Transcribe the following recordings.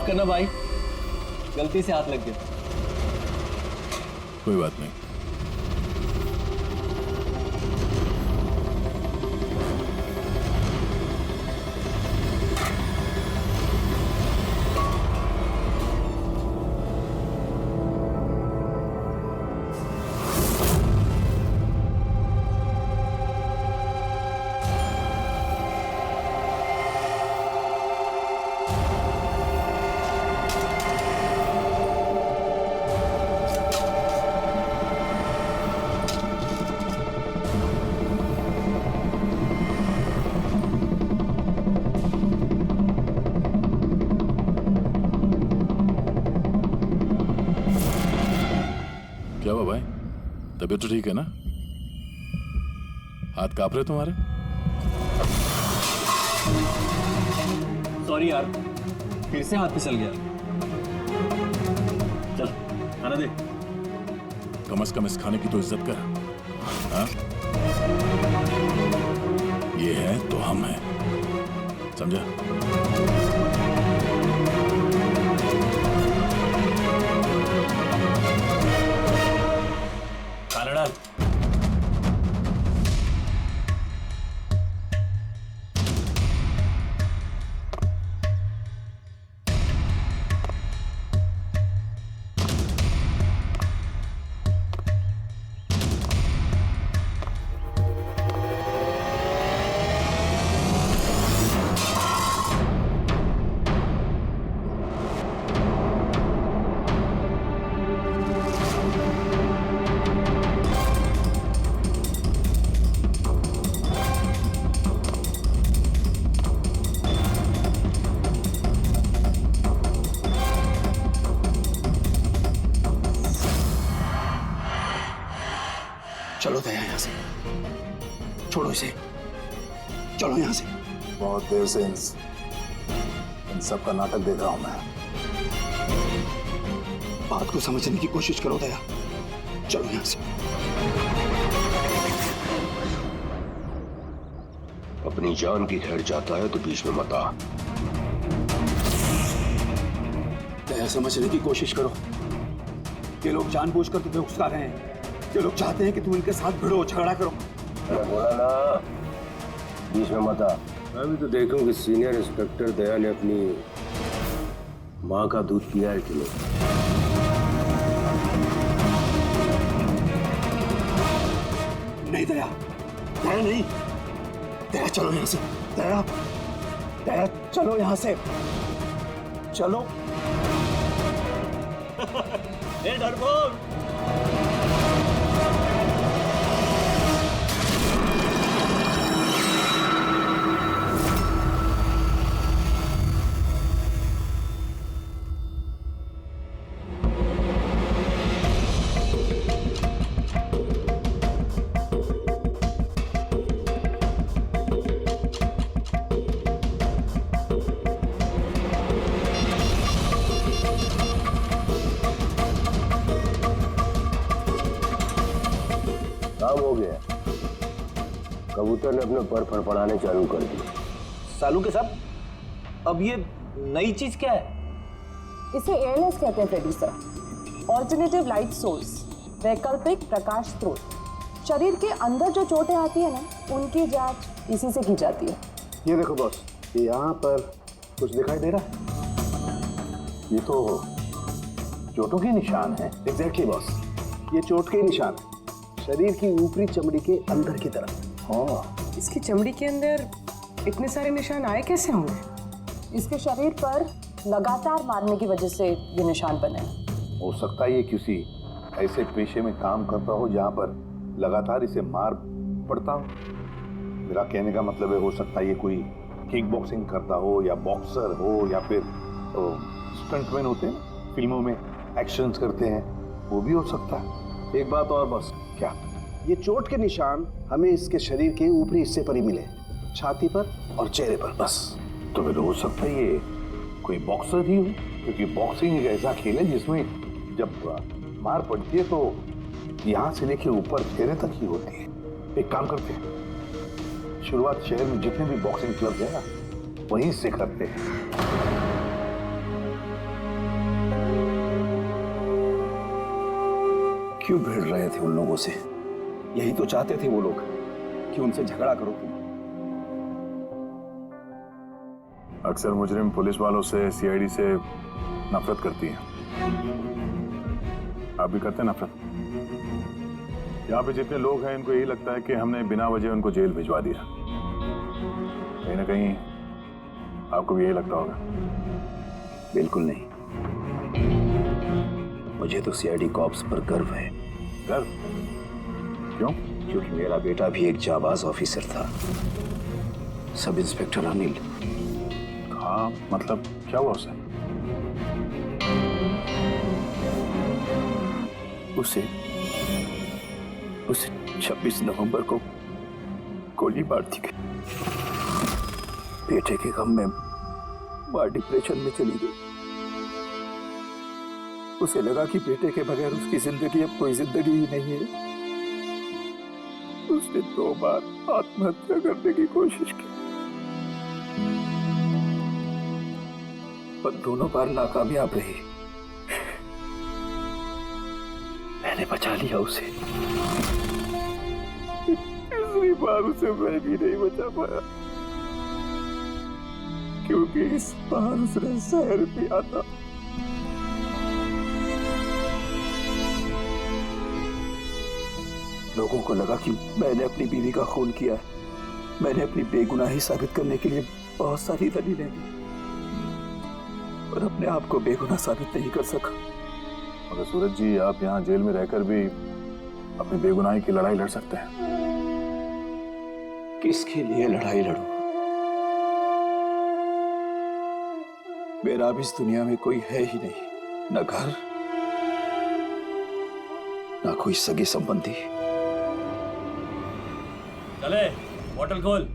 माफ करना भाई, गलती से हाथ लग गया। कोई बात नहीं। क्या हुआ भाई, तबीयत तो ठीक है ना? हाथ कांप रहे तुम्हारे? सॉरी यार, फिर से हाथ फिसल गया। चल खाना दे। कम से कम इस खाने की तो इज्जत कर। हाँ? ये है तो हम हैं, समझा? खाना डाल। चलो दया यहाँ से, छोड़ो इसे, चलो यहाँ से। बहुत देर से इन सब का नाटक देख रहा हूं मैं। बात को समझने की कोशिश करो दया, चलो यहाँ से। अपनी जान की खैर चाहता है तो बीच में मत आ। दया समझने की कोशिश करो। ये लोग जानबूझकर तुम्हें उकसा रहे हैं। ये लोग चाहते हैं कि तुम इनके साथ भिड़ो, झगड़ा करो। मैं बोला ना, बीच में मत आ। मैं भी तो देखूं कि सीनियर इंस्पेक्टर दया ने अपनी माँ का दूध पिया है कि नहीं। नहीं दया, दया नहीं, दया चलो यहाँ से। दया, दया चलो यहाँ से, चलो। ए डरपोक, काम हो गया। कबूतर ने अपने पर फड़फड़ाने चालू कर दिए। सालू के साहब, अब ये नई चीज क्या है? इसे एएलएस कहते हैं Freddy sir, alternative light source, वैकल्पिक प्रकाश स्रोत। शरीर के अंदर जो चोटें आती है ना, उनकी जांच इसी से की जाती है। ये देखो बॉस, यहाँ पर कुछ दिखाई दे रहा है? ये तो चोटों के निशान है। एग्जैक्टली बॉस, ये चोट के निशान है, शरीर की ऊपरी चमड़ी के अंदर की तरफ। हाँ, इसकी चमड़ी के अंदर इतने सारे निशान आए कैसे होंगे? इसके शरीर पर लगातार मारने की वजह से ये निशान बने हैं। हो सकता है ये किसी ऐसे पेशे में काम करता हो जहां पर लगातार इसे मार पड़ता हो। मेरा कहने का मतलब है, हो सकता है ये कोई किक बॉक्सिंग करता हो, या बॉक्सर हो, या फिर स्टंटमैन होते हैं फिल्मों में एक्शंस करते हैं, वो भी हो सकता है। एक बात और बॉस, क्या? ये चोट के निशान हमें इसके शरीर के ऊपरी हिस्से पर ही मिले, छाती पर और चेहरे पर बस। तो फिर हो सकता है ये कोई बॉक्सर ही हो, क्योंकि बॉक्सिंग एक ऐसा खेल है जिसमें जब मार पड़ती है तो यहाँ से लेके ऊपर चेहरे तक ही होती है। एक काम करते हैं, शुरुआत शहर में जितने भी बॉक्सिंग क्लब है ना, वहीं से करते हैं। क्यों भिड़ रहे थे उन लोगों से? यही तो चाहते थे वो लोग कि उनसे झगड़ा करो तुम। अक्सर मुजरिम पुलिस वालों से, सीआईडी से नफरत करती है। आप भी करते हैं नफरत? यहाँ पे जितने लोग हैं इनको यही लगता है कि हमने बिना वजह उनको जेल भिजवा दिया। कहीं ना कहीं आपको भी यही लगता होगा। बिल्कुल नहीं, मुझे तो सीआईडी कॉप्स पर गर्व है। गर्व? क्यों? क्योंकि मेरा बेटा भी एक जाबाज ऑफिसर था, सब इंस्पेक्टर अनिल। हाँ, मतलब क्या हुआ उसे? उसे 26 नवंबर को गोली मार दी गई। बेटे के गम में मां डिप्रेशन में चली गई। उसे लगा कि बेटे के बगैर उसकी जिंदगी अब कोई जिंदगी ही नहीं है। उसने 2 बार आत्महत्या करने की कोशिश की, पर दोनों बार नाकामयाब रही। मैंने बचा लिया उसे। तीसरी बार उसे मैं भी नहीं बचा पाया, क्योंकि इस बार उसने जहर पिया था। लोगों को लगा कि मैंने अपनी बीवी का खून किया है। मैंने अपनी बेगुनाही साबित करने के लिए बहुत सारी दलीलें दी, पर अपने आप को बेगुनाह साबित नहीं कर सका। मगर सूरज जी, आप यहाँ जेल में रहकर भी अपनी बेगुनाही की लड़ाई लड़ सकते हैं। किसके लिए लड़ाई लड़ूं? मेरा अब इस दुनिया में कोई है ही नहीं, न घर, न कोई सगे संबंधी। चले, बोतल खोल।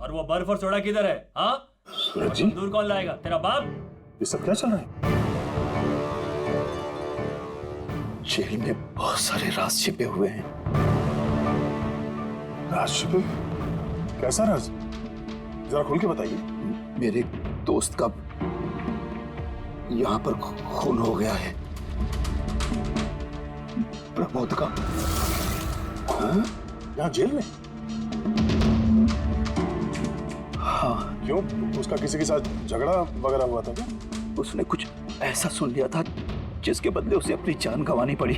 और वो बर्फ और सोडा किधर है? हाँ, सूरज जी, दूर कौन लाएगा? तेरा बाप? ये सब क्या चल रहा है? जेल में बहुत सारे राज छिपे हुए हैं। राज छिपे? कैसा राज? जरा खुल के बताइए। मेरे दोस्त का यहाँ पर खून हो गया है। प्रमोद का। खून? यहाँ जेल में? हाँ। क्यों? उसका किसी के साथ झगड़ा वगैरह हुआ था क्या? उसने कुछ ऐसा सुन लिया था जिसके बदले उसे अपनी जान गंवानी पड़ी।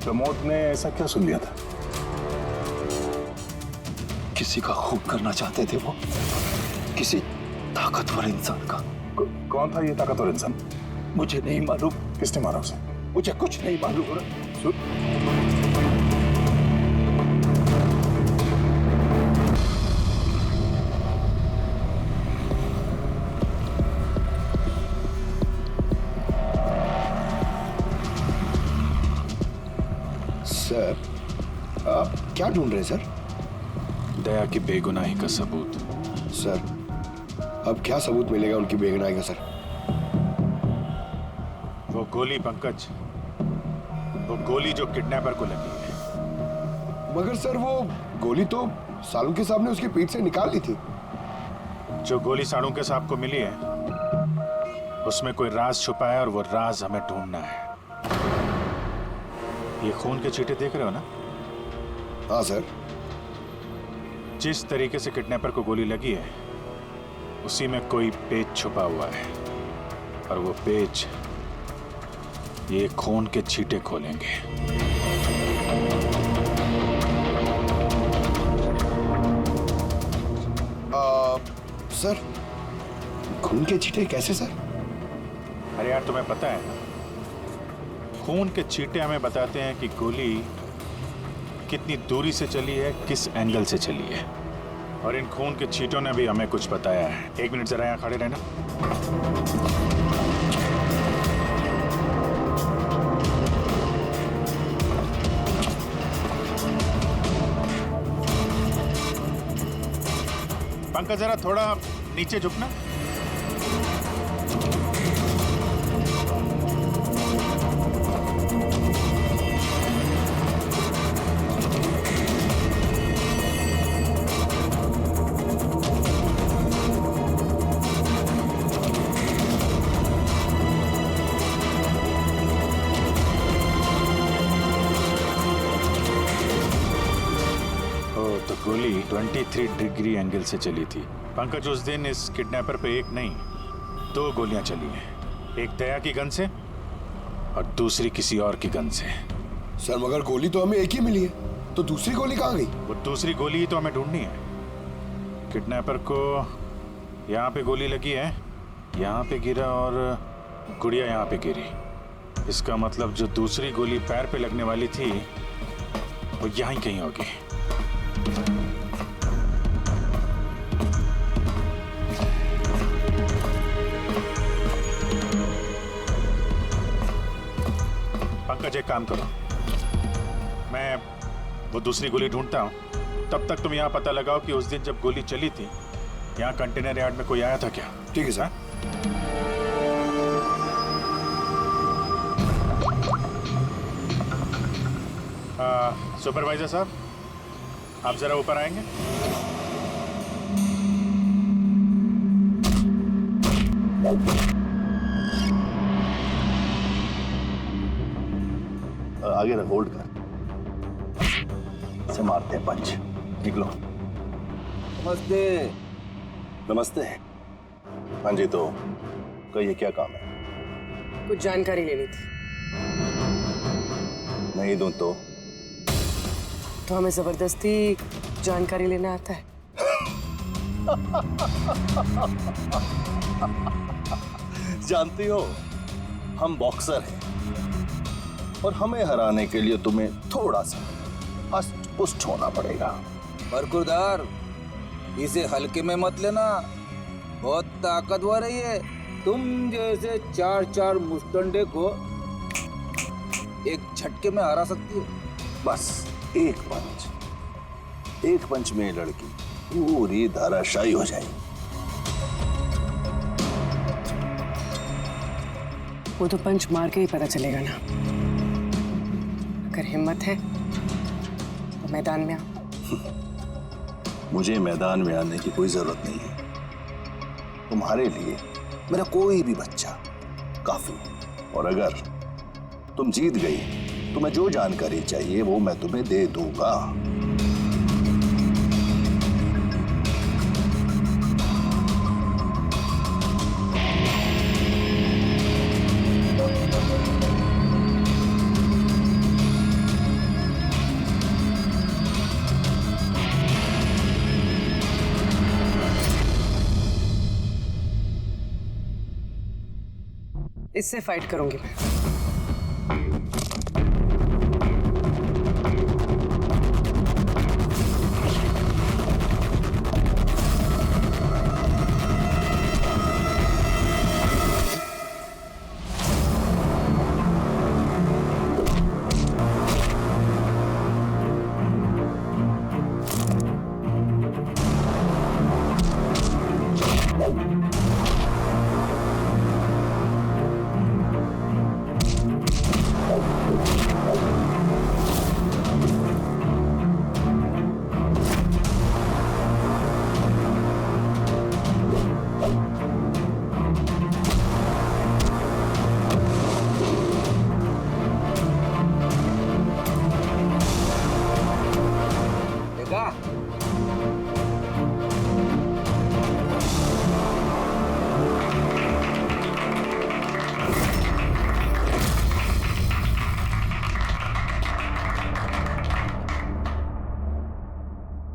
प्रमोद ने ऐसा क्या सुन लिया था? किसी का खून करना चाहते थे वो, किसी ताकतवर इंसान का। कौन था ये ताकतवर इंसान? मुझे नहीं मालूम। किसने मारा उसे? मुझे कुछ नहीं मालूम। सर, आप क्या ढूंढ रहे हैं सर? दया की बेगुनाही का सबूत। सर, अब क्या सबूत मिलेगा उनकी बेगुनाही का सर? वो गोली पंकज, वो गोली जो किडनैपर को लगी है। मगर सर, वो गोली तो सालुंके साहब ने उसकी पीठ से निकाल ली थी। जो गोली सालुंके साहब को मिली है उसमें कोई राज छुपा है और वो राज हमें ढूंढना है। ये खून के छींटे देख रहे हो ना? हाँ सर। जिस तरीके से किडनैपर को गोली लगी है उसी में कोई पेच छुपा हुआ है, और वो पेच ये खून के छींटे खोलेंगे। सर, खून के छींटे कैसे सर? अरे यार, तुम्हें पता है ना, खून के छींटे हमें बताते हैं कि गोली कितनी दूरी से चली है, किस एंगल से चली है। और इन खून के छींटों ने भी हमें कुछ बताया है। 1 मिनट जरा यहाँ खड़े रहना। पंकज, जरा थोड़ा नीचे झुकना। तो गोली 23 डिग्री एंगल से चली थी। पंकज, उस दिन इस किडनैपर पे एक नहीं 2 गोलियां चली हैं। एक दया की गन से और दूसरी किसी और की गन से। सर मगर गोली तो हमें एक ही मिली है, तो दूसरी गोली कहाँ गई? वो दूसरी गोली ही तो हमें ढूंढनी है। किडनैपर को यहाँ पे गोली लगी है, यहाँ पे गिरा और गुड़िया यहाँ पे गिरी। इसका मतलब जो दूसरी गोली पैर पे लगने वाली थी वो यहाँ ही कहीं होगी। पंकज, एक काम करो, मैं वो दूसरी गोली ढूंढता हूँ, तब तक तुम यहाँ पता लगाओ कि उस दिन जब गोली चली थी यहाँ कंटेनर यार्ड में कोई आया था क्या? ठीक है सर। सुपरवाइजर साहब, आप जरा ऊपर आएंगे? आगे रख, होल्ड कर, से मारते हैं पंच। निकलो। नमस्ते। नमस्ते। हाँ जी, तो कहिए क्या काम है? कुछ जानकारी लेनी थी। नहीं दूं तो हमें जबरदस्ती जानकारी लेना आता है। जानती हो, हम बॉक्सर हैं और हमें हराने के लिए तुम्हें थोड़ा सा अष्ट-पुष्ट होना पड़ेगा। बरकुरदार, इसे हल्के में मत लेना, बहुत ताकतवर है ये। तुम जैसे 4 मुस्टंडे को एक झटके में हरा सकती हो। बस एक पंच में लड़की पूरी धराशायी हो जाएगी। वो तो पंच मार के ही पता चलेगा ना। अगर हिम्मत है तो मैदान में आओ। मुझे मैदान में आने की कोई जरूरत नहीं है। तुम्हारे लिए मेरा कोई भी बच्चा काफी। और अगर तुम जीत गई, तुम्हें जो जानकारी चाहिए वो मैं तुम्हें दे दूंगा। इससे फाइट करूंगी मैं।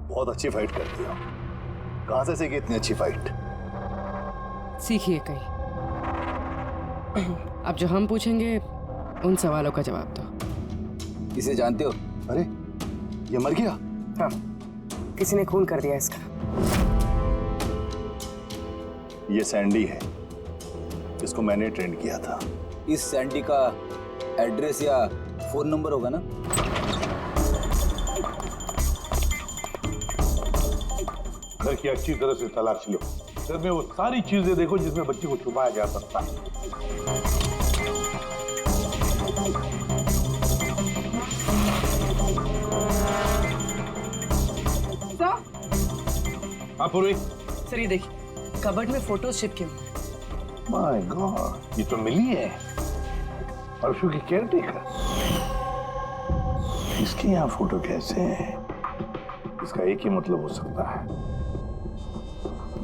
बहुत अच्छी फाइट करती हो। कहां से सीखी इतनी अच्छी फाइट? सीखिए कहीं। अब जो हम पूछेंगे उन सवालों का जवाब दो। इसे जानते हो? अरे ये मर गया? हाँ, किसी ने खून कर दिया इसका। ये सैंडी है, जिसको मैंने ट्रेन किया था। इस सैंडी का एड्रेस या फोन नंबर होगा ना? घर की अच्छी तरह से तलाश लो। घर में वो सारी चीजें देखो जिसमें बच्ची को छुपाया जा सकता है। हाँ पूर्वी। सर ये देखिए, कबर्ड में फोटोज चिपके हुए। माय गॉड, ये तो मिली है परसों की केयरटेकर। इसके यहाँ फोटो कैसे है? इसका एक ही मतलब हो सकता है,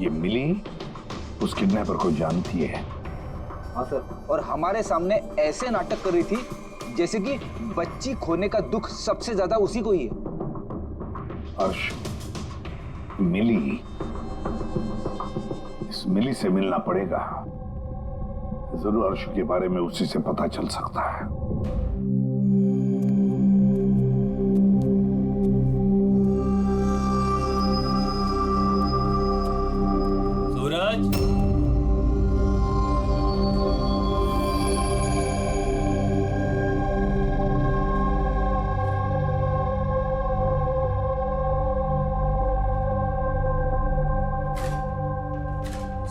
ये मिली उस किडनैपर को जानती है। हाँ सर, और हमारे सामने ऐसे नाटक कर रही थी जैसे कि बच्ची खोने का दुख सबसे ज्यादा उसी को ही है। अर्श, मिली, इस मिली से मिलना पड़ेगा। जरूर अर्श के बारे में उसी से पता चल सकता है। सूरज,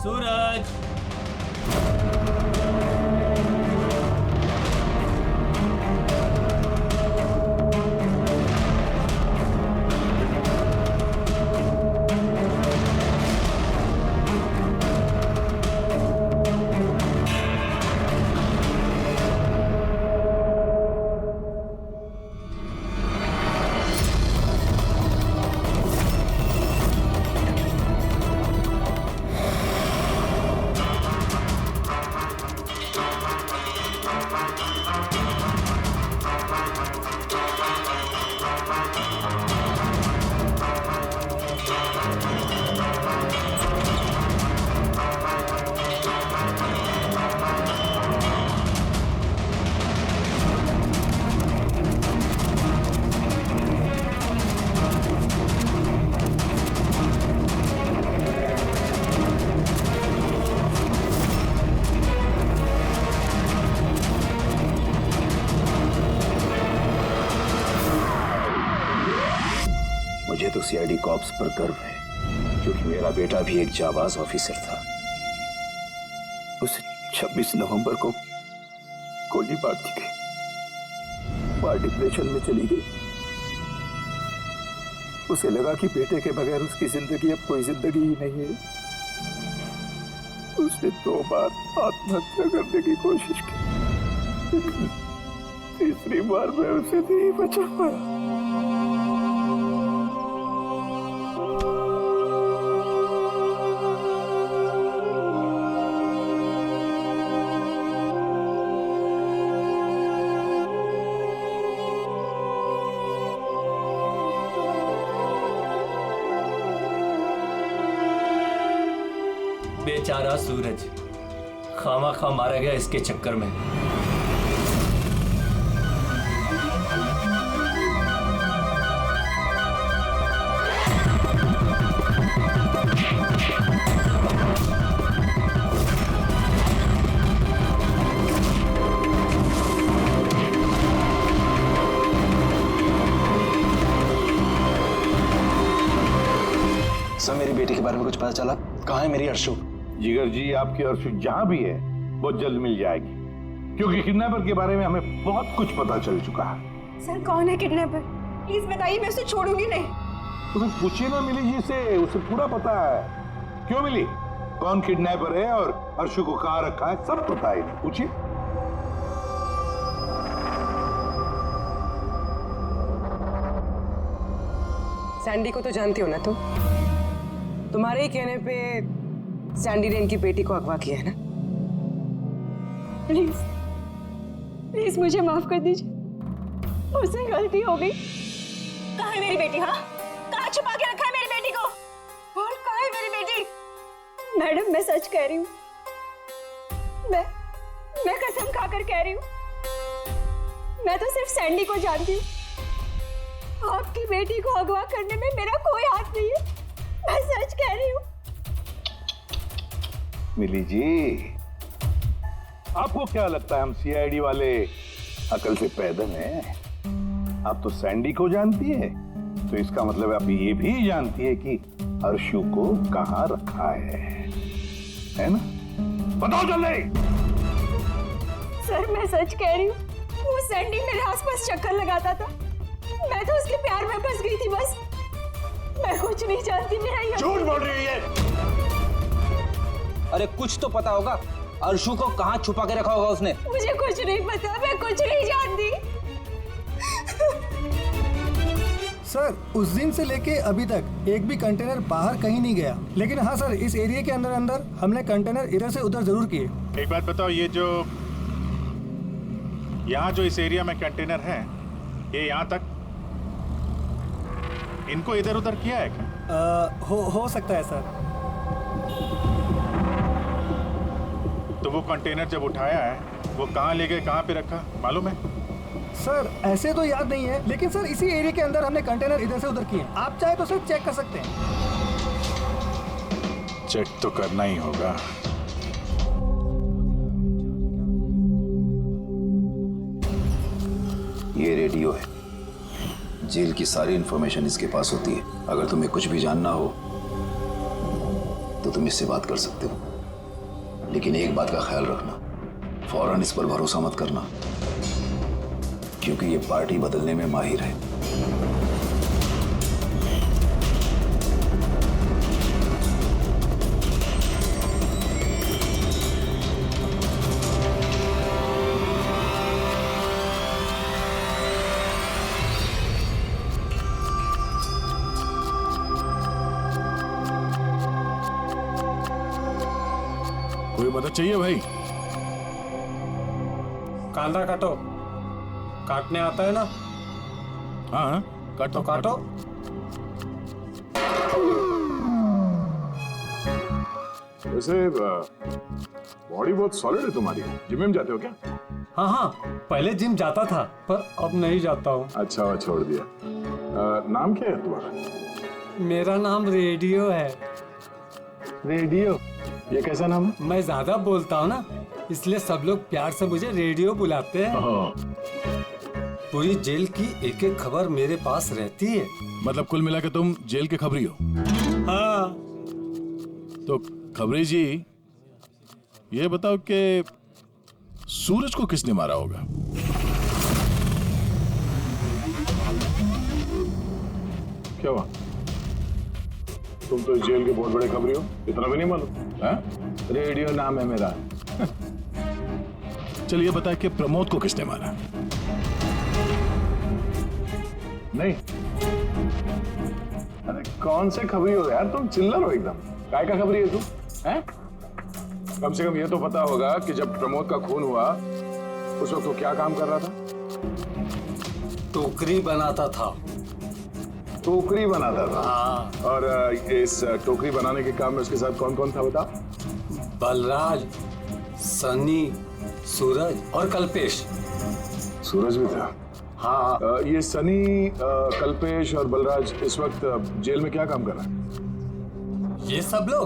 सूरज, मुझे तो सीआईडी कॉप्स पर गर्व है, क्योंकि मेरा बेटा भी एक जाबाज ऑफिसर था। उसे 26 नवंबर को गोली मार दी गई। मां डिप्रेशन में चली गई। उसे लगा कि बेटे के बगैर उसकी जिंदगी अब कोई जिंदगी ही नहीं है। उसने 2 बार आत्महत्या करने की कोशिश की। तीसरी बार मैं उसे नहीं बचा पाया। बेचारा सूरज खामा खा मारा गया इसके चक्कर में। सर, मेरी बेटी के बारे में कुछ पता चला? कहाँ है मेरी अर्शु? जिगर जी, आपकी अर्शु जहां भी है बहुत जल्द मिल जाएगी, क्योंकि किडनैपर के बारे में हमें बहुत कुछ पता चल चुका है। सर, कौन है किडनैपर? प्लीज बताइए, मैं उसे छोड़ूंगी नहीं। उसे पूछिए ना मिली जी से, उसे पूरा पता है। क्यों मिली, कौन किडनैपर है और अर्शु को कहाँ रखा है, सब पता है, पूछिए। सैंडी को तो जानती हो ना तुम? तुम्हारे ही कहने पे सैंडी ने इनकी बेटी को अगवा किया है ना? प्लीज प्लीज मुझे माफ कर दीजिए, मुझसे गलती हो गई। कहाँ है मेरी बेटी? हाँ, कहाँ छुपा के रखा है मेरी बेटी को? बोल, कहाँ है मेरी बेटी? मैडम, मैं सच कह रही हूँ। मैं कसम खाकर कह रही हूँ, मैं तो सिर्फ सैंडी को जानती हूँ। आपकी बेटी को अगवा करने में मेरा कोई हाथ नहीं है, मैं सच कह रही हूँ। मिली जी, आपको क्या लगता है हम सीआईडी वाले अकल से पैदल हैं? आप तो सैंडी को जानती है, तो इसका मतलब आप ये भी जानती है कि अर्शु को कहाँ रखा है ना? बताओ जल्दी। सर, मैं सच कह रही हूँ, वो सैंडी मेरे आसपास चक्कर लगाता था, मैं तो उसके प्यार में फंस गई थी बस। मैं कुछ नहीं जानती, मेरा ये झूठ बोल रही है। अरे कुछ तो पता होगा, अर्शु को कहाँ छुपा के रखा होगा उसने? मुझे कुछ नहीं पता, मैं कुछ नहीं जानती। सर उस दिन से लेके अभी तक एक भी कंटेनर बाहर कहीं नहीं गया, लेकिन हाँ सर इस एरिया के अंदर अंदर हमने कंटेनर इधर से उधर जरूर किए। एक बात बताओ, ये जो यहाँ जो इस एरिया में कंटेनर है, ये यहाँ तक इनको इधर उधर किया है क्या? हो सकता है सर। तो वो कंटेनर जब उठाया है वो कहाँ ले गए, कहाँ पे रखा, मालूम है? सर ऐसे तो याद नहीं है, लेकिन सर इसी एरिया के अंदर हमने कंटेनर इधर से उधर किए। आप चाहे तो सर चेक कर सकते हैं। चेक तो करना ही होगा। ये रेडियो है, जेल की सारी इंफॉर्मेशन इसके पास होती है। अगर तुम्हें कुछ भी जानना हो तो तुम इससे बात कर सकते हो, लेकिन एक बात का ख्याल रखना, फौरन इस पर भरोसा मत करना, क्योंकि ये पार्टी बदलने में माहिर है। कोई मदद चाहिए भाई? कांदा काटो, काटने आता है ना? हाँ काटो तो काटो। वैसे बॉडी बहुत सॉलिड है तुम्हारी। जिम में जाते हो क्या? हाँ हाँ, पहले जिम जाता था पर अब नहीं जाता हूँ। अच्छा, छोड़ दिया। नाम क्या है तुम्हारा? मेरा नाम रेडियो है। रेडियो? ये कैसा नाम है? मैं ज्यादा बोलता हूँ ना, इसलिए सब लोग प्यार से मुझे रेडियो बुलाते हैं। पूरी जेल की एक एक खबर मेरे पास रहती है। मतलब कुल मिला के तुम जेल के खबरी हो? हाँ। तो खबरी जी, ये बताओ कि सूरज को किसने मारा होगा? क्या हुआ? तुम तो इस जेल के बहुत बड़े खबरी हो, इतना भी नहीं मालूम? रेडियो नाम है मेरा। चलिए बता कि प्रमोद को किसने मारा? नहीं। अरे कौन से खबरी हो यार तुम? चिल्लर हो एकदम। काय का खबरी है तू? हैं? कम से कम ये तो पता होगा कि जब प्रमोद का खून हुआ उस वक्त वो क्या काम कर रहा था? टोकरी बनाता था। टोकरी बनाता था? हाँ। और इस टोकरी बनाने के काम में उसके साथ कौन कौन था बता? बलराज, सनी, सूरज और कल्पेश। सूरज भी था? हाँ। ये सनी, कल्पेश और बलराज इस वक्त जेल में क्या काम कर रहे हैं? ये सब लोग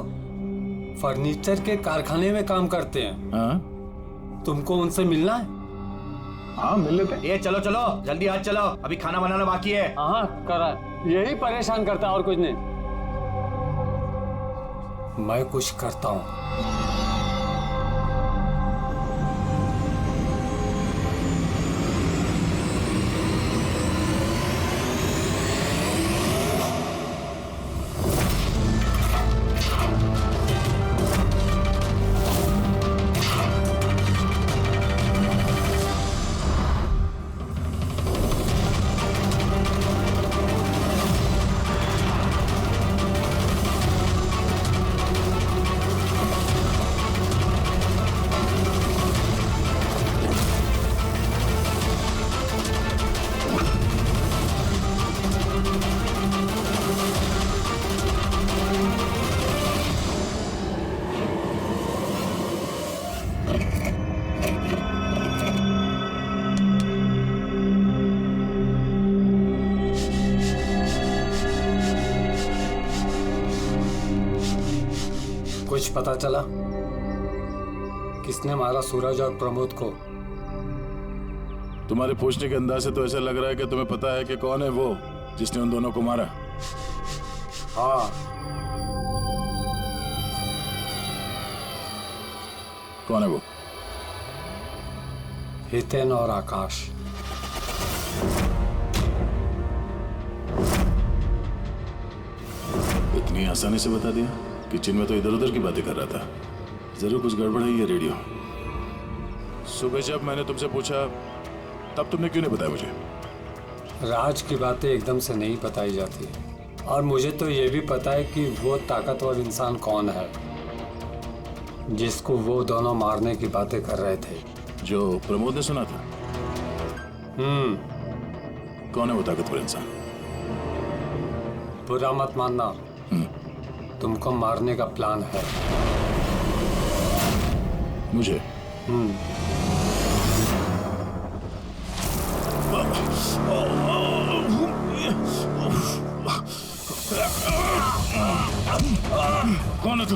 फर्नीचर के कारखाने में काम करते हैं। हाँ? तुमको उनसे मिलना है? हाँ मिल लेते हैं। ये चलो चलो जल्दी आज चलो, अभी खाना बनाना बाकी है। हाँ करा, यही परेशान करता है और कुछ नहीं। मैं कुछ करता हूँ। कुछ पता चला किसने मारा सूरज और प्रमोद को? तुम्हारे पूछने के अंदाज से तो ऐसा लग रहा है कि तुम्हें पता है कि कौन है वो जिसने उन दोनों को मारा। हाँ। कौन है वो? हितेन और आकाश। इतनी आसानी से बता दिया? किचन में तो इधर उधर की बातें कर रहा था। जरूर कुछ गड़बड़ है ये रेडियो। सुबह जब मैंने तुमसे पूछा तब तुमने क्यों नहीं बताया मुझे? राज की बातें एकदम से नहीं बताई जाती, और मुझे तो ये भी पता है कि वो ताकतवर इंसान कौन है जिसको वो दोनों मारने की बातें कर रहे थे। जो प्रमोद ने सुना था। कौन है वो ताकतवर इंसान? बुरा मत मानना, तुमको मारने का प्लान है। मुझे? कौन है तू?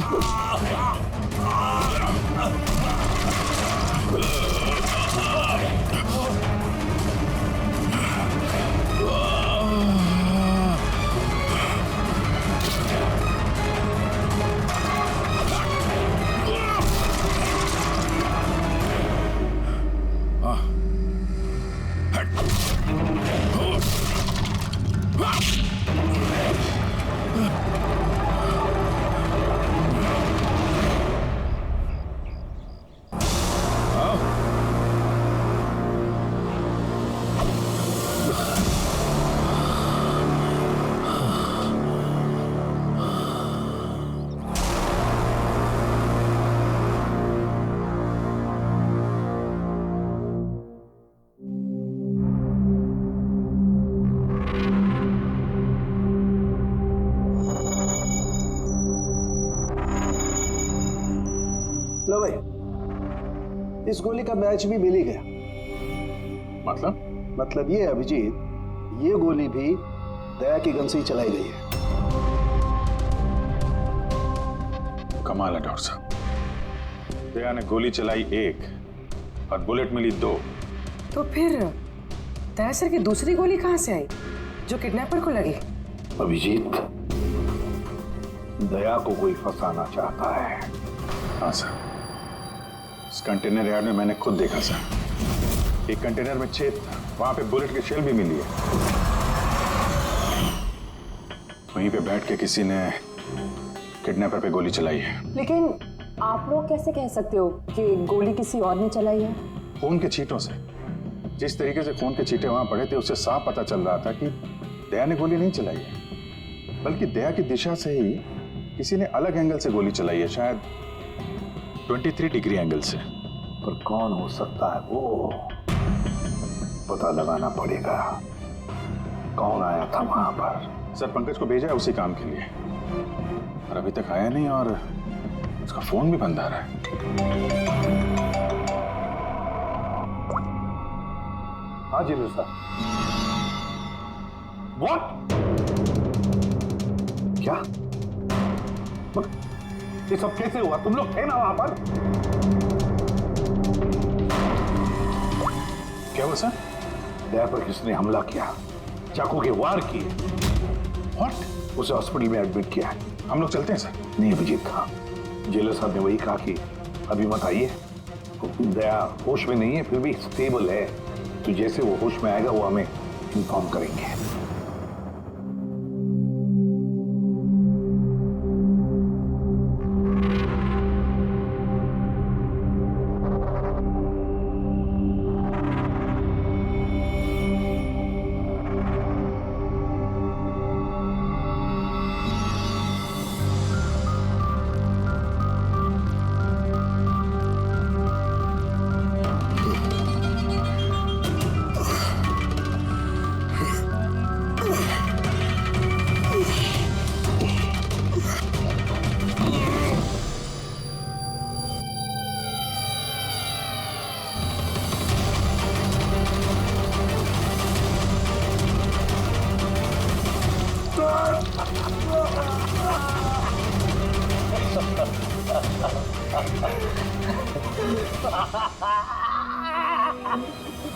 लो भाई, इस गोली का मैच भी मिल ही गया। मतलब ये अभिजीत, ये गोली भी दया की गन से ही चलाई गई है। कमाल है डॉक्टर साहब, दया ने गोली चलाई 1 और बुलेट मिली 2। तो फिर दया सर की दूसरी गोली कहाँ से आई जो किडनैपर को लगी? अभिजीत, दया को कोई फंसाना चाहता है। हाँ सर, इस कंटेनर यार्ड में मैंने खुद देखा सर। एक कंटेनर में छेद था, वहां पे बुलेट की शेल भी मिली है। वहीं पे बैठ के किसी ने किडनैपर पे गोली चलाई है। लेकिन आप लोग कैसे कह सकते हो कि गोली किसी और ने चलाई है? खून के छींटों से, जिस तरीके से खून के छींटे वहां पड़े थे उससे साफ पता चल रहा था कि दया ने गोली नहीं चलाई है, बल्कि दया की दिशा से ही किसी ने अलग एंगल से गोली चलाई है, शायद 23 डिग्री एंगल से। पर कौन हो सकता है वो, पता लगाना पड़ेगा। कौन आया था वहां पर? सर, पंकज को भेजा है उसी काम के लिए, और अभी तक आया नहीं, और उसका फोन भी बंद आ रहा है। हाँ जी सर। What? क्या? ये सब कैसे हुआ? तुम लोग थे ना वहां पर? क्या हुआ सर? दया पर किसने हमला किया, चाकू के वार किए। What? उसे हॉस्पिटल में एडमिट किया है। हम लोग चलते हैं सर। नहीं अभिजीत, हाँ, जेलर साहब ने वही कहा कि अभी मत आइए। दया होश में नहीं है, फिर भी स्टेबल है, तो जैसे वो होश में आएगा वो हमें इन्फॉर्म करेंगे।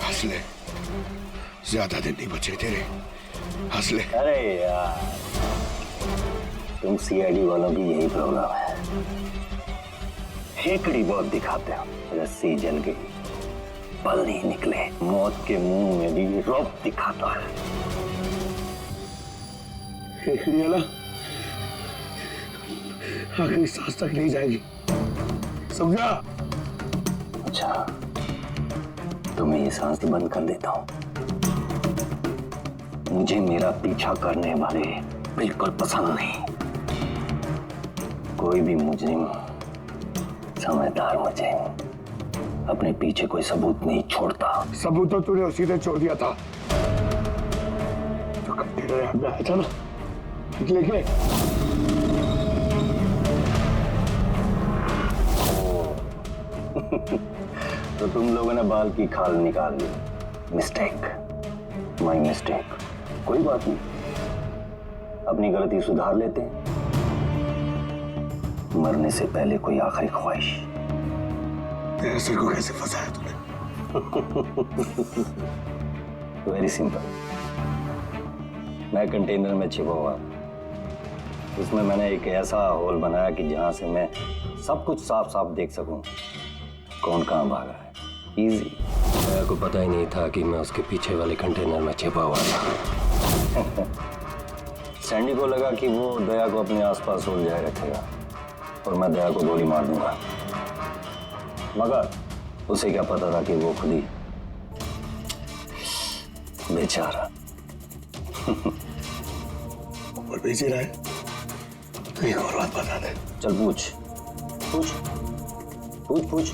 हंस ले, ज्यादा दिन नहीं बचे तेरे, हंस ले। अरे यार, तुम सीआईडी वालों की यही प्रॉब्लम है, हेकड़ी बहुत दिखाते हो। रस्सी जल गई, पल नहीं निकले, मौत के मुंह में भी रौब दिखाता है। हेकड़ी वाला आखिरी सांस तक नहीं जाएगी, समझा? अच्छा, तुम्हें ये सांस बंद कर देता हूं, मुझे मेरा पीछा करने वाले बिल्कुल पसंद नहीं। कोई भी मुजरिम, समझदार मुजरिम अपने पीछे कोई सबूत नहीं छोड़ता। सबूत तो तूने उसी ने छोड़ दिया था जो कंटेनर हमने आया था ना, लेके तो तुम लोगों ने बाल की खाल निकाल ली। Mistake, my mistake. कोई बात नहीं, अपनी गलती सुधार लेते हैं। मरने से पहले कोई आखिरी ख्वाहिश। तेरे सर को कैसे फंसाया तूने? Very simple. मैं कंटेनर में छिपा हुआ, उसमें मैंने एक ऐसा होल बनाया कि जहां से मैं सब कुछ साफ साफ देख सकूं कौन कहां भाग रहा है। इजी। मेरे को पता ही नहीं था कि मैं उसके पीछे वाले कंटेनर में छिपा हुआ था। सैंडी को लगा कि वो दया को अपने आसपास उलझाए रखेगा और मैं दया को गोली मार दूंगा, मगर उसे क्या पता था कि वो खुद ही बेचारा और भेज रहा है। तो एक और बात बता दे। चल पूछ पूछ पूछ पूछ।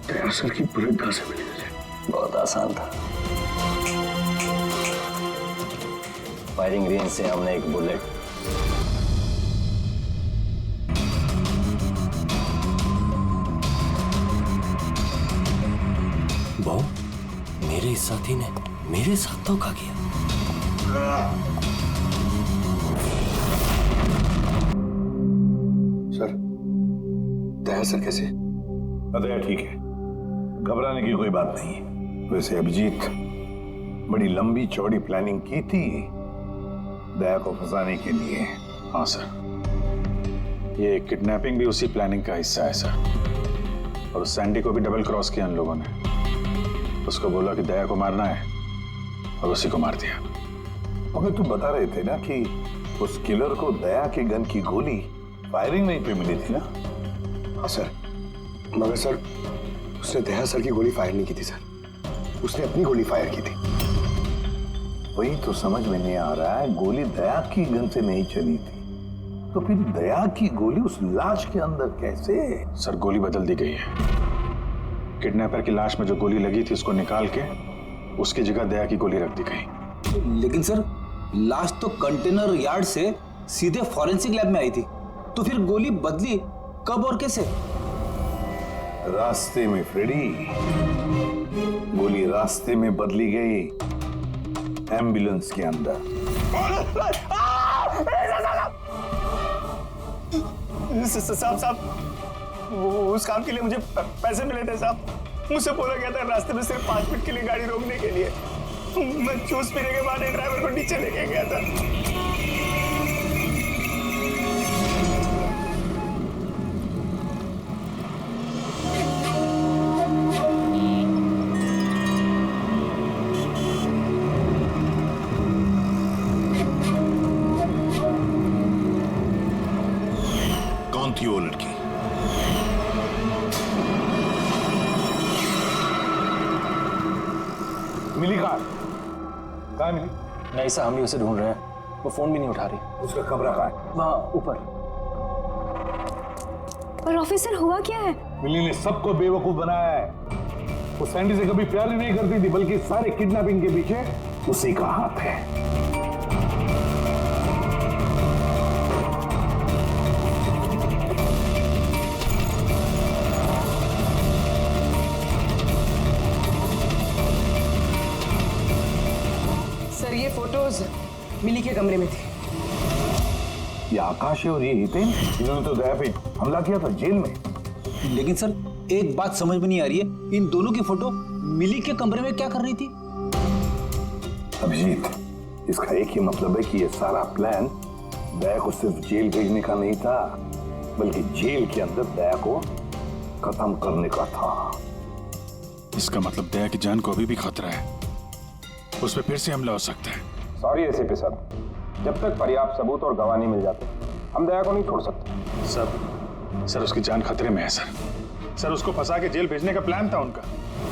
तेरे सर की बुलेट कहां से मिली तुझे? बहुत आसान था। फायरिंग रेंज से हमने एक बुलेट मेरे इस साथी ने मेरे साथ धोखा किया। सर, दया सर कैसे? दया ठीक है, घबराने की कोई बात नहीं है। वैसे अभिजीत बड़ी लंबी चौड़ी प्लानिंग की थी दया को फंसाने के लिए। हाँ सर, ये किडनैपिंग भी उसी प्लानिंग का हिस्सा है सर। और उस सैंडी को भी डबल क्रॉस किया उन लोगों ने। उसको बोला कि दया को मारना है और उसी को मार दिया। मगर तुम बता रहे थे ना कि उस किलर को दया के गन की गोली फायरिंग नहीं पे मिली थी ना? हाँ सर, मगर सर उसने दया सर की गोली फायर नहीं की थी सर, उसने अपनी गोली फायर की थी। वही तो समझ में नहीं आ रहा है, गोली दया की गन से नहीं चली थी तो फिर दया की गोली उस लाश के अंदर कैसे? सर गोली बदल दी गई है। किडनैपर की लाश में जो गोली लगी थी उसको निकाल के उसकी जगह दया की गोली रख दी गई। लेकिन सर लाश तो कंटेनर यार्ड से सीधे फॉरेंसिक लैब में आई थी, तो फिर गोली बदली कब और कैसे? रास्ते में फ्रेडी, गोली रास्ते में बदली गई, एम्बुलेंस के अंदर। साहब, वो उस काम के लिए मुझे पैसे मिले थे साहब। मुझसे बोला गया था रास्ते में सिर्फ 5 मिनट के लिए गाड़ी रोकने के लिए। मैं जूस पीने के बाद ड्राइवर को नीचे लेके गया था। कौन थी वो लड़की? मिली कहाँ मिली? नहीं साहब, हम ही उसे ढूंढ रहे हैं, वो फोन भी नहीं उठा रही। उसका कमरा कहाँ है? वहाँ ऊपर। और ऑफिसर हुआ क्या है? मिली ने सबको बेवकूफ बनाया है। वो सैंडी से कभी प्यार ही नहीं करती थी, बल्कि सारे किडनैपिंग के पीछे उसी का हाथ है। सर ये फोटोज मिली के कमरे में थी। ये आकाश है और ये हितेन, इन्होंने तो दया पे हमला किया था जेल में। लेकिन सर एक बात समझ में नहीं आ रही है, इन दोनों की फोटो मिली के कमरे में क्या कर रही थी? अभिजीत, इसका एक ही मतलब है कि ये सारा प्लान दया को सिर्फ जेल भेजने का नहीं था, बल्कि जेल के अंदर दया को खत्म करने का था। इसका मतलब दया की जान को अभी भी खतरा है, उस पर फिर से हमला हो सकता है। सॉरी एसीपी साहब, जब तक पर्याप्त सबूत और गवाह नहीं मिल जाते हम दया को नहीं छोड़ सकते। सर उसकी जान खतरे में है सर उसको फंसा के जेल भेजने का प्लान था उनका।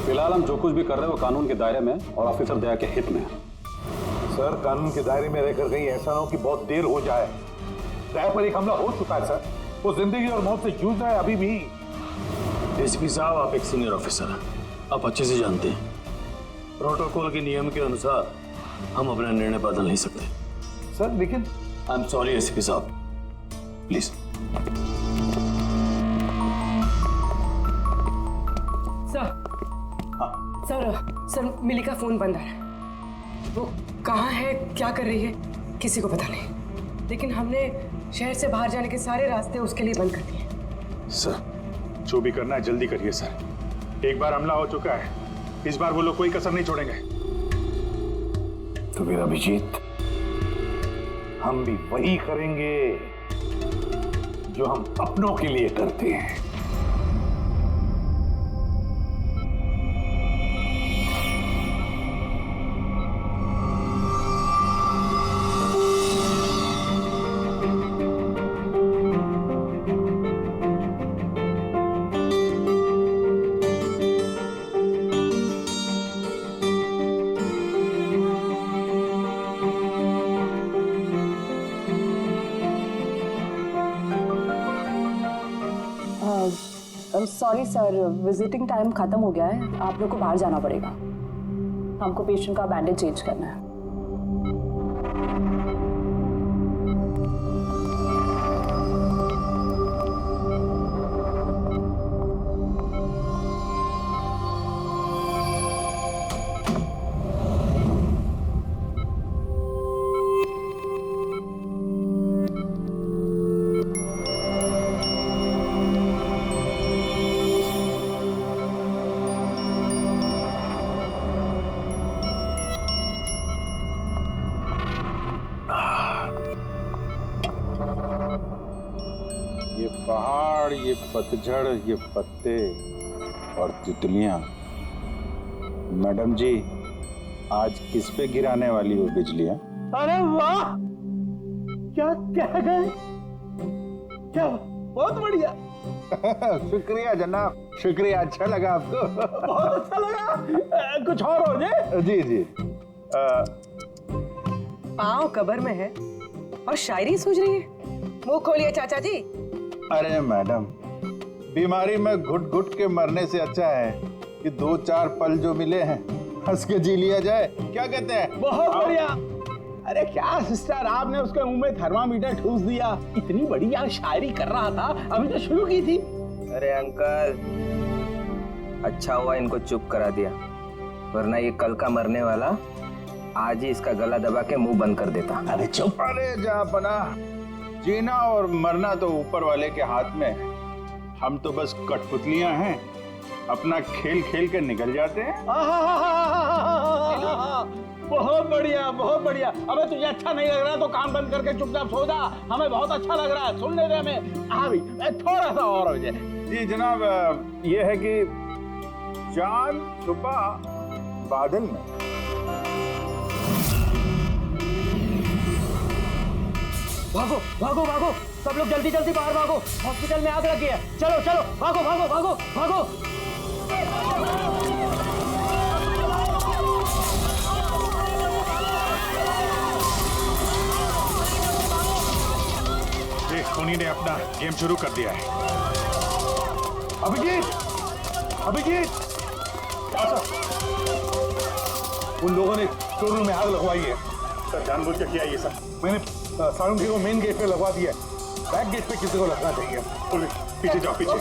फिलहाल हम जो कुछ भी कर रहे हैं वो कानून के दायरे में और ऑफिसर दया के हित में है। सर कानून के दायरे में रहकर कहीं ऐसा ना हो कि बहुत देर हो जाए। दया पर एक हमला हो चुका है सर, वो जिंदगी और मौत से जूझ रहा है अभी भी। एसपी साहब, आप एक सीनियर ऑफिसर हैं, आप अच्छे से जानते हैं प्रोटोकॉल के नियम के अनुसार हम अपना निर्णय बदल नहीं सकते। सर लेकिन आई एम सॉरी एसपी साहब, प्लीज। सर मिली का फोन बंद आ रहा है। वो कहाँ है, क्या कर रही है, किसी को पता नहीं। लेकिन हमने शहर से बाहर जाने के सारे रास्ते उसके लिए बंद कर दिए। सर जो भी करना है जल्दी करिए सर। एक बार हमला हो चुका है, इस बार वो लोग कोई कसर नहीं छोड़ेंगे। तो फिर अभिजीत, हम भी वही करेंगे जो हम अपनों के लिए करते हैं। सॉरी सर, विजिटिंग टाइम खत्म हो गया है, आप लोग को बाहर जाना पड़ेगा। हमको पेशेंट का बैंडेज चेंज करना है। ये पहाड़, ये पतझड़, ये पत्ते और तितलियां। मैडम जी, आज किस पे गिराने वाली हो बिजलियां? अरे वाह, क्या कह गए, क्या बहुत बढ़िया। शुक्रिया जनाब, शुक्रिया। अच्छा लगा आपको? बहुत अच्छा लगा। कुछ और हो जाए? जी जी। पाँव कब्र में है और शायरी सूझ रही है। मुंह खोलिए चाचा जी। अरे मैडम, बीमारी में घुट घुट के मरने से अच्छा है कि 2-4 पल जो मिले हैं हंस के जी लिया जाए। क्या कहते हैं? बहुत बढ़िया। अरे क्या सिस्टर, आपने उसके मुंह में थर्मामीटर ठूस दिया। इतनी बढ़िया शायरी कर रहा था, अभी तो शुरू की थी। अरे अंकल, अच्छा हुआ इनको चुप करा दिया, वरना ये कल का मरने वाला आज ही इसका गला दबा के मुंह बंद कर देता। अरे चुप। अरे जापना, जीना और मरना तो ऊपर वाले के हाथ में है। हम तो बस कठपुतलियां हैं, अपना खेल खेल के निकल जाते हैं। बहुत बढ़िया, बहुत बढ़िया। अबे तुझे अच्छा नहीं लग रहा तो काम बंद करके चुपचाप सो जा। हमें बहुत अच्छा लग रहा है, सुन ले हमें। हाँ भी थोड़ा सा और हो जाए। जी जनाब, ये है कि चांद छुपा बादल में। भागो भागो भागो, सब लोग जल्दी जल्दी बाहर भागो। हॉस्पिटल में आग लगी है। चलो चलो, भागो भागो भागो भागो। देख, उन्हीं ने अपना गेम शुरू कर दिया है। अभिजीत, अभिजीत, उन लोगों ने स्टोर रूम में आग लगवाई है। सर जानबूझ के किया ये सब। मैंने सारुंगी को मेन गेट पे लगवा दिया है, बैक गेट पे किसी को लगना चाहिए। पीछे जाओ, पीछे।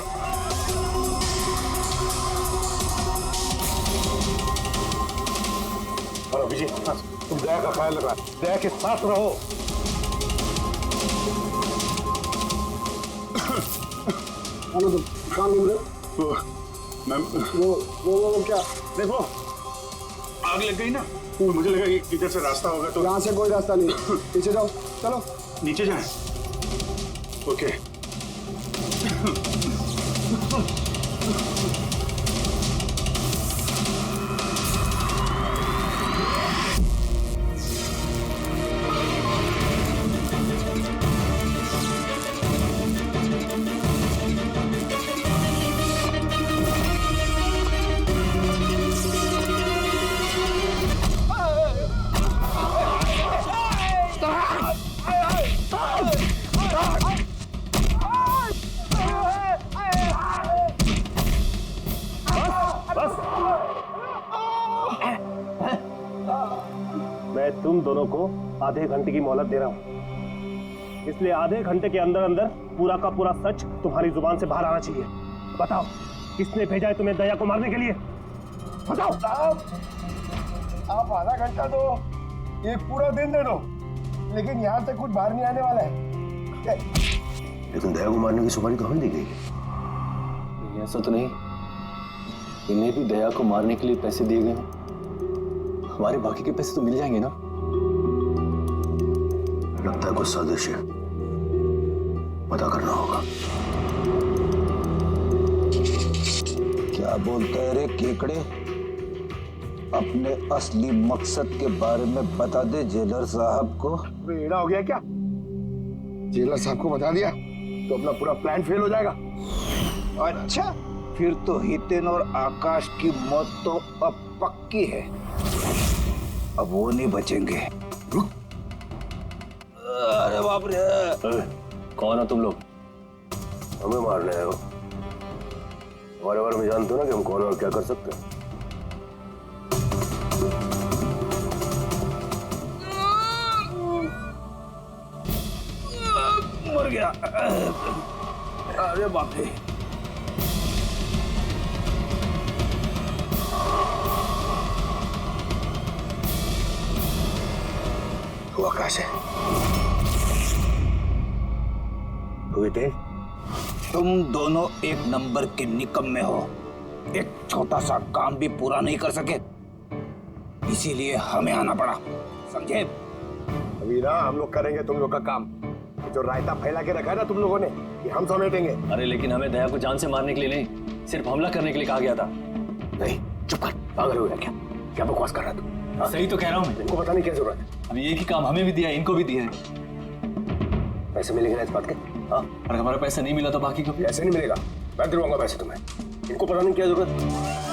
और अभिजीत, तुम दया का ख्याल रखना, दया के साथ रहो। काम मैम, वो क्या? देखो आग लग गई ना, तो मुझे लगा कि इधर से रास्ता होगा। तो यहाँ से कोई रास्ता नहीं, पीछे जाओ। चलो नीचे जाएं। ओके। तुम दोनों को आधे घंटे की मोहलत दे रहा हूं, इसलिए आधे घंटे के अंदर अंदर पूरा का पूरा सच तुम्हारी जुबान से बाहर आना चाहिए। बताओ, किसने भेजा है तुम्हें दया को मारने के लिए? बताओ। आप आधा घंटा दो, एक पूरा दिन दे दो, लेकिन यहाँ से कुछ बाहर नहीं आने वाला है। लेकिन दया को मारने की सुपारी तो हमें दी गई है। ऐसा तो नहीं, इन्हें भी दया को मारने के लिए पैसे दिए गए हैं। हमारे बाकी के पैसे तो मिल जाएंगे ना? लगता है कुछ साजिश है, पता करना होगा। क्या बोलता है रे केकड़े? अपने असली मकसद के बारे में बता दे जेलर साहब को। बेड़ा हो गया क्या? जेलर साहब को बता दिया तो अपना पूरा प्लान फेल हो जाएगा। अच्छा, फिर तो हितेन और आकाश की मौत तो अब पक्की है। अब वो नहीं बचेंगे। अरे बाप रे! कौन हो तुम लोग? हमें मारने आए हो? हमारे बारे में जानते हो ना कि हम कौन और क्या कर सकते हैं। मर गया। अरे बाप रे! वो आकाश है। तुम दोनों एक नंबर के निकम्मे हो। एक छोटा सा काम भी पूरा नहीं कर सके, इसीलिए हमें आना पड़ा, समझे? अभी ना हम लोग करेंगे तुम लोग का काम। जो रायता फैला के रखा है ना तुम लोगों ने, ये हम समेटेंगे। अरे लेकिन हमें दया को जान से मारने के लिए नहीं, सिर्फ हमला करने के लिए कहा गया था। नहीं, चुप कर, पागल हो गया क्या? क्या बकवास कर रहा है तू? सही तो कह रहा हूँ मैं। इनको बताने की क्या जरूरत है? अभी एक ही काम हमें भी दिया है, इनको भी दिया है। पैसे मिलेंगे ना इस बात के? हाँ, और हमारा पैसा नहीं मिला तो बाकी को भी ऐसे नहीं मिलेगा। मैं दिलवाऊंगा पैसे तुम्हें। इनको बताने की क्या जरूरत है?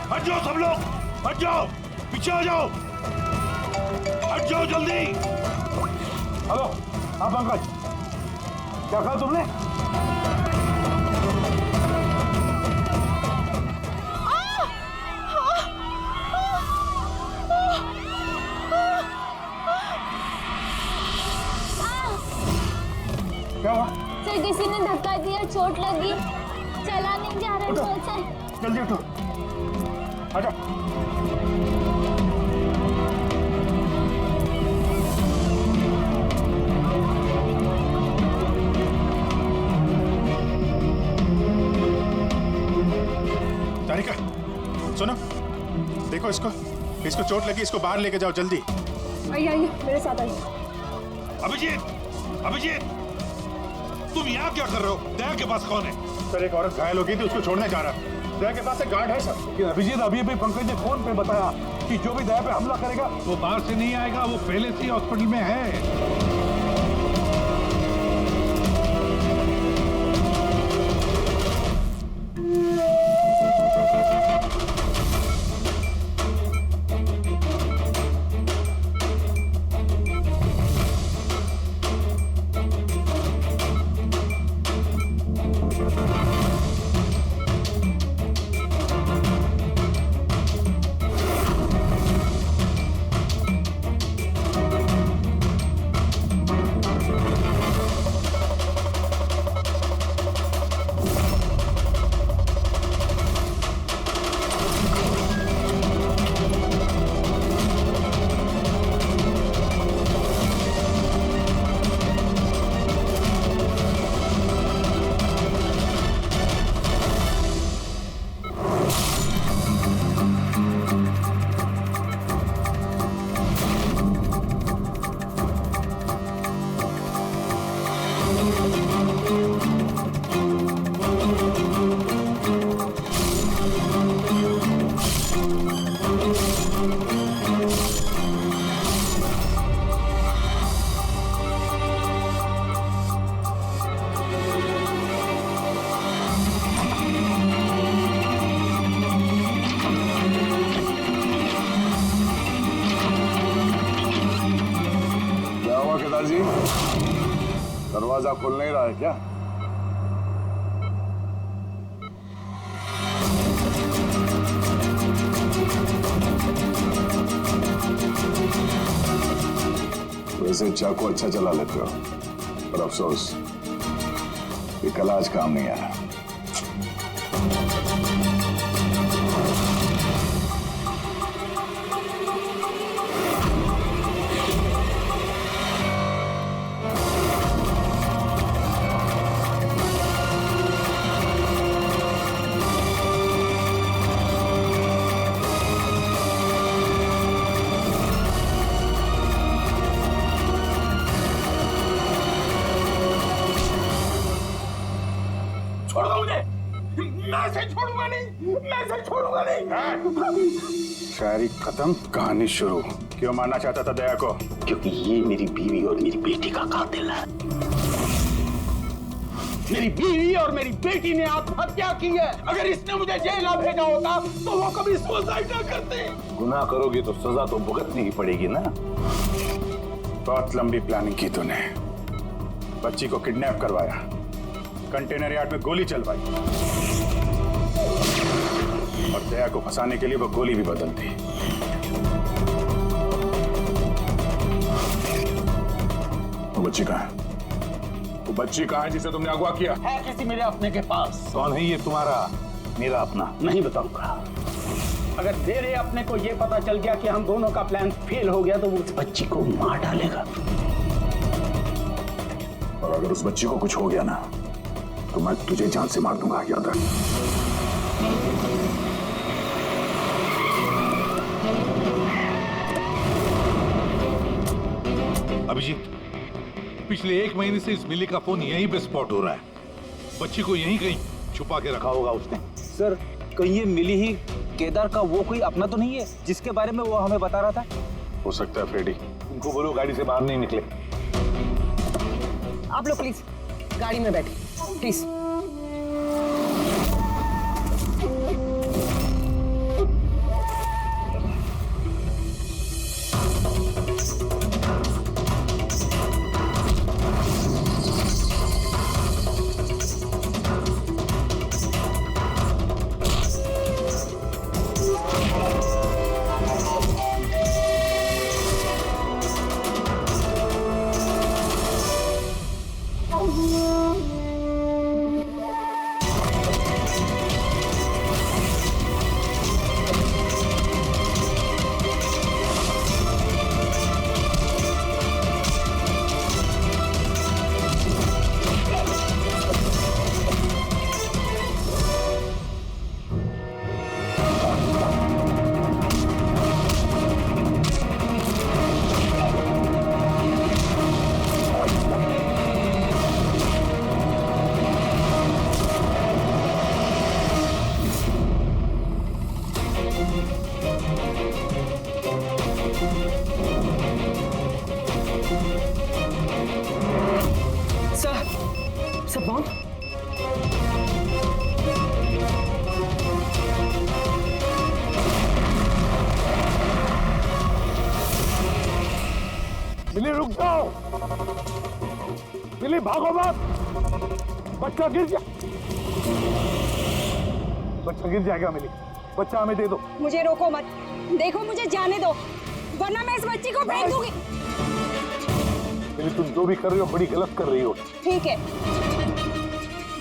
हट जाओ सब लोग, हट जाओ, पीछे आ जाओ, हट जाओ जल्दी। हेलो, हाँ पंकज, क्या कहा तुमने? क्या हुआ? सर किसी ने धक्का दिया, चोट लगी, चला नहीं जा रहा है सर। जल्दी उठो, आजा। तारिका, सुनो, देखो इसको चोट लगी, इसको बाहर लेके जाओ जल्दी। आइए मेरे साथ आइए। अभिजीत, तुम यहाँ क्या कर रहे हो? दया के पास कौन है? सर, एक औरत घायल हो गई थी, उसको छोड़ने जा रहा। दया के पास एक गार्ड है सर। लेकिन अभिजीत, अभी पंकज ने फोन पे बताया कि जो भी दया पे हमला करेगा वो बाहर से नहीं आएगा, वो पहले से हॉस्पिटल में है। दरवाजा खोल नहीं रहा है क्या? वैसे चाकू अच्छा चला लेते हो, पर अफसोस ये कल आज काम नहीं आया। छोड़ दो मुझे, मैं से छोड़ूंगा नहीं, मैं से छोड़ूंगा नहीं। शायरी खत्म, कहानी शुरू। क्यों मारना चाहता था दया को? क्योंकि ये मेरी बीवी और मेरी बेटी का कातिल है। मेरी बीवी और मेरी बेटी ने आत्महत्या की है। अगर इसने मुझे जेल ना भेजा होता तो वो कभी सुसाइड ना करते। गुनाह करोगे तो सजा तो भुगतनी ही पड़ेगी ना। बहुत लंबी प्लानिंग की तूने। बच्ची को किडनैप करवाया, कंटेनर यार्ड में गोली चलवाई और दया को फंसाने के लिए वो गोली भी बदल दी। वो बच्ची कहाँ है? वो बच्ची कहाँ है जिसे तुमने अगवा किया? है किसी मेरे अपने के पास। कौन है ये तुम्हारा मेरा अपना? नहीं बताऊंगा। अगर मेरे अपने को ये पता चल गया कि हम दोनों का प्लान फेल हो गया तो वो उस बच्ची को मार डालेगा। और अगर उस बच्ची को कुछ हो गया ना तो मैं तुझे जान से मार दूंगा, याद रख। अभिजीत, पिछले 1 महीने से इस मिली का फोन यहीं पे स्पॉट हो रहा है। बच्ची को यहीं कहीं छुपा के रखा होगा उसने। सर, कहीं ये मिली ही केदार का वो कोई अपना तो नहीं है जिसके बारे में वो हमें बता रहा था? हो सकता है फ्रेडी। उनको बोलो गाड़ी से बाहर नहीं निकले। आप लोग प्लीज गाड़ी में बैठे, प्लीज। सब बॉम्ब? मिली रुक जाओ, मिली भागो मत, बच्चा गिर जा, बच्चा गिर जाएगा। मिली, बच्चा हमें दे दो। मुझे रोको मत, देखो मुझे जाने दो वरना मैं इस बच्ची को फेंक दूंगी। मिली, तुम जो भी कर रही हो बड़ी गलत कर रही हो। ठीक है,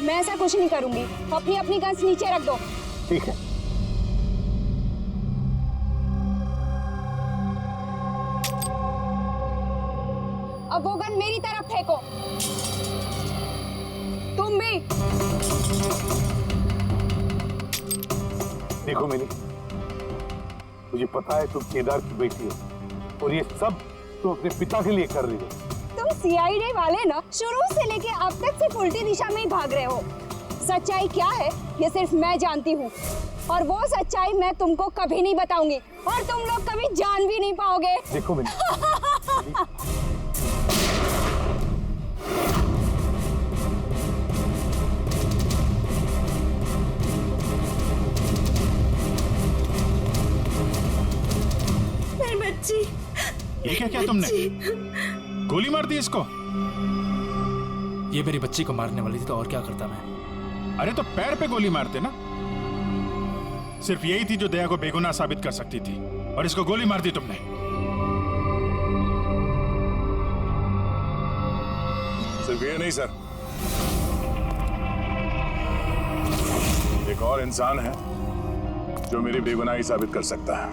मैं ऐसा कुछ नहीं करूंगी। अपनी अपनी गन्स नीचे रख दो। ठीक है। अब वो गन मेरी तरफ फेंको। तुम भी। देखो मिली, मुझे पता है तुम केदार की बेटी हो और ये सब तुम अपने पिता के लिए कर रही हो। तुम सीआईडी वाले ना शुरू से लेके अब तक सिर्फ उल्टी दिशा में ही भाग रहे हो। सच्चाई क्या है ये सिर्फ मैं जानती हूँ और वो सच्चाई मैं तुमको कभी नहीं बताऊंगी और तुम लोग कभी जान भी नहीं पाओगे। देखो मिली, मेरी बच्ची। ये क्या किया तुमने? गोली मार दी इसको? ये मेरी बच्ची को मारने वाली थी तो और क्या करता मैं? अरे तो पैर पे गोली मारते ना। सिर्फ यही थी जो दया को बेगुनाह साबित कर सकती थी, और इसको गोली मार दी तुमने। सिर्फ ये नहीं सर, एक और इंसान है जो मेरी बेगुनाही साबित कर सकता है।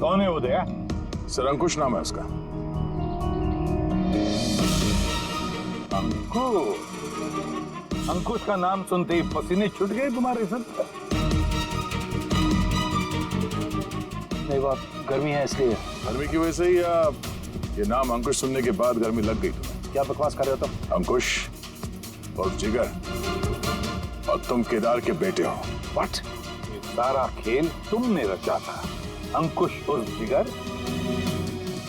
कौन है वो दया? सर अंकुश नाम है उसका। अंकुश का नाम सुनते ही पसीने छूट गए तुम्हारे सर? नहीं, बात गर्मी है इसलिए। गर्मी की वजह से ही या ये नाम अंकुश सुनने के बाद गर्मी लग गई तुम्हें? क्या बकवास कर रहे हो तुम? अंकुश और जिगर, और तुम केदार के बेटे हो। व्हाट? ये सारा खेल तुमने रचा था, अंकुश और जिगर?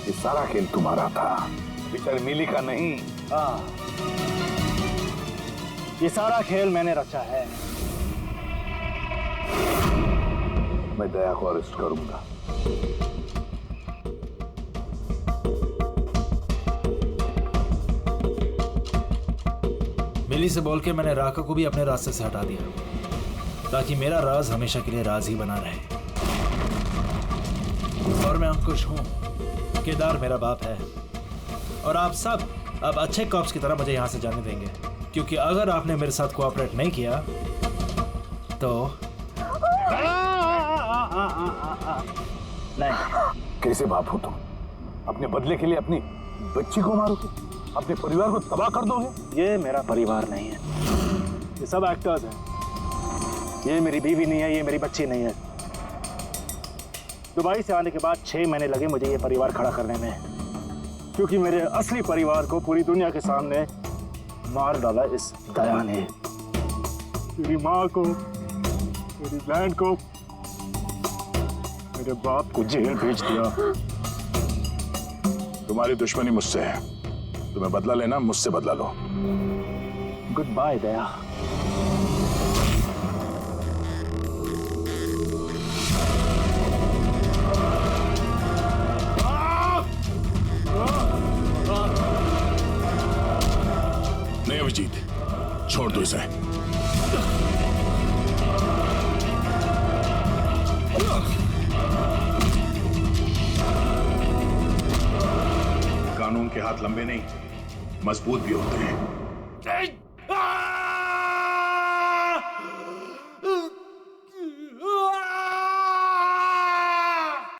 ये सारा खेल तुम्हारा था, शर्मिली का नहीं। हाँ, ये सारा खेल मैंने रचा है। मैं दया को अरेस्ट करूंगा। मिली से बोल के मैंने राका को भी अपने रास्ते से हटा दिया ताकि मेरा राज हमेशा के लिए राज ही बना रहे। और मैं अंकुश हूं, केदार मेरा बाप है, और आप सब अब अच्छे कॉप्स की तरह मुझे यहां से जाने देंगे, क्योंकि अगर आपने मेरे साथ कोऑपरेट नहीं किया तो नहीं। कैसे बाप हो तुम? अपने बदले के लिए अपनी बच्ची को मारोगे, अपने परिवार को तबाह कर दोगे? ये मेरा परिवार नहीं है, ये सब एक्टर्स हैं। ये मेरी बीवी नहीं है, ये मेरी बच्ची नहीं है। दुबई से आने के बाद 6 महीने लगे मुझे ये परिवार खड़ा करने में, क्योंकि मेरे असली परिवार को पूरी दुनिया के सामने मार डाला इस दया ने। मेरी माँ को, मेरी बहन को, मेरे बाप को जेल भेज दिया। तुम्हारी दुश्मनी मुझसे है, तुम्हें बदला लेना, मुझसे बदला लो। गुड बाय दया। नहीं अभिजीत, छोड़ दो इसे। कानून के हाथ लंबे नहीं, मजबूत भी होते हैं।